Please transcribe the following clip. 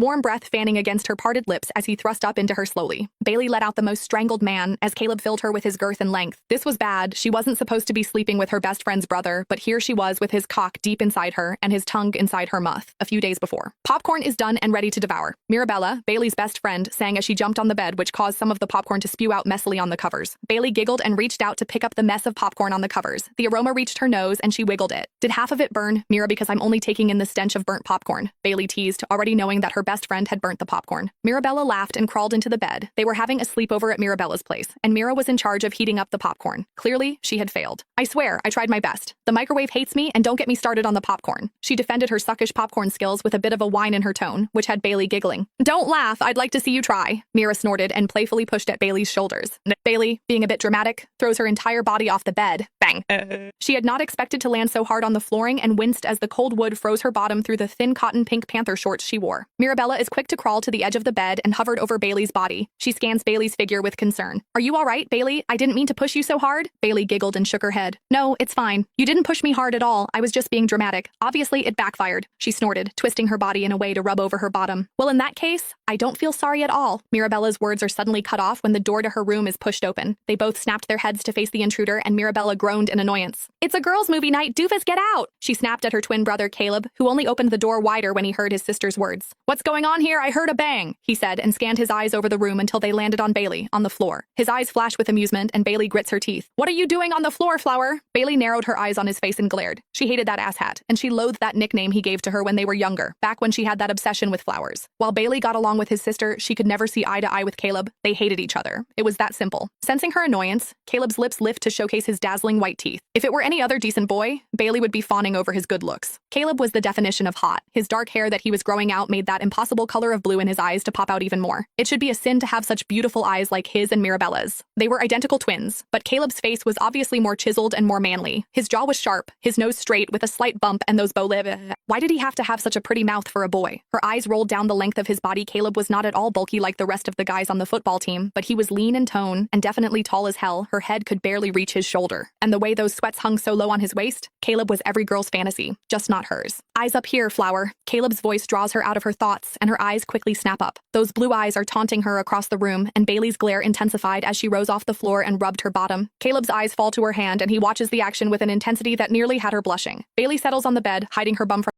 warm breath fanning against her parted lips as he thrust up into her slowly. Bailey let out the most strangled man as Caleb filled her with his girth and length. This was bad. She wasn't supposed to be sleeping with her best friend's brother, but here she was with his cock deep inside her and his tongue inside her mouth a few days before. Popcorn is done and ready to devour. Mirabella, Bailey's best friend, sang as she jumped on the bed, which caused some of the popcorn to spew out messily on the covers. Bailey giggled and reached out to pick up the mess of popcorn on the covers. The aroma reached her nose and she wiggled it. Did half of it burn, Mira, because I'm only taking in the stench of burnt popcorn? Bailey teased, already knowing that her best friend had burnt the popcorn. Mirabella laughed and crawled into the bed. They were having a sleepover at Mirabella's place, and Mira was in charge of heating up the popcorn. Clearly, she had failed. I swear, I tried my best. The microwave hates me, and don't get me started on the popcorn. She defended her suckish popcorn skills with a bit of a whine in her tone, which had Bailey giggling. Don't laugh, I'd like to see you try. Mira snorted and playfully pushed at Bailey's shoulders. Bailey, being a bit dramatic, throws her entire body off the bed. Bang. She had not expected to land so hard on the flooring and winced as the cold wood froze her bottom through the thin cotton pink panther shorts she wore. Mirabella is quick to crawl to the edge of the bed and hovered over Bailey's body. She scans Bailey's figure with concern. Are you all right, Bailey? I didn't mean to push you so hard. Bailey giggled and shook her head. No, it's fine. You didn't push me hard at all. I was just being dramatic. Obviously, it backfired. She snorted, twisting her body in a way to rub over her bottom. Well, in that case, I don't feel sorry at all. Mirabella's words are suddenly cut off when the door to her room is pushed open. They both snapped their heads to face the intruder, and Mirabella groaned in annoyance. It's a girls' movie night. Doofus, get out! She snapped at her twin brother, Caleb, who only opened the door wider when he heard his sister's words. What's going on here? I heard a bang, he said, and scanned his eyes over the room until they landed on Bailey, on the floor. His eyes flash with amusement, and Bailey grits her teeth. What are you doing on the floor, Flower? Bailey narrowed her eyes on his face and glared. She hated that asshat, and she loathed that nickname he gave to her when they were younger, back when she had that obsession with flowers. While Bailey got along with his sister, she could never see eye to eye with Caleb. They hated each other. It was that simple. Sensing her annoyance, Caleb's lips lift to showcase his dazzling white teeth. If it were any other decent boy, Bailey would be fawning over his good looks. Caleb was the definition of hot. His dark hair that he was growing out made that impossible color of blue in his eyes to pop out even more. It should be a sin to have such beautiful eyes like his and Mirabella's. They were identical twins, but Caleb's face was obviously more chiseled and more manly. His jaw was sharp, his nose straight with a slight bump, and those bow lips. Why did he have to have such a pretty mouth for a boy? Her eyes rolled down the length of his body. Caleb was not at all bulky like the rest of the guys on the football team, but he was lean in tone and definitely tall as hell. Her head could barely reach his shoulder. And the way those sweats hung so low on his waist, Caleb was every girl's fantasy, just not hers. Eyes up here, Flower. Caleb's voice draws her out of her thoughts, and her eyes quickly snap up. Those blue eyes are taunting her across the room, and Bailey's glare intensified as she rose off the floor and rubbed her bottom. Caleb's eyes fall to her hand, and he watches the action with an intensity that nearly had her blushing. Bailey settles on the bed, hiding her bum from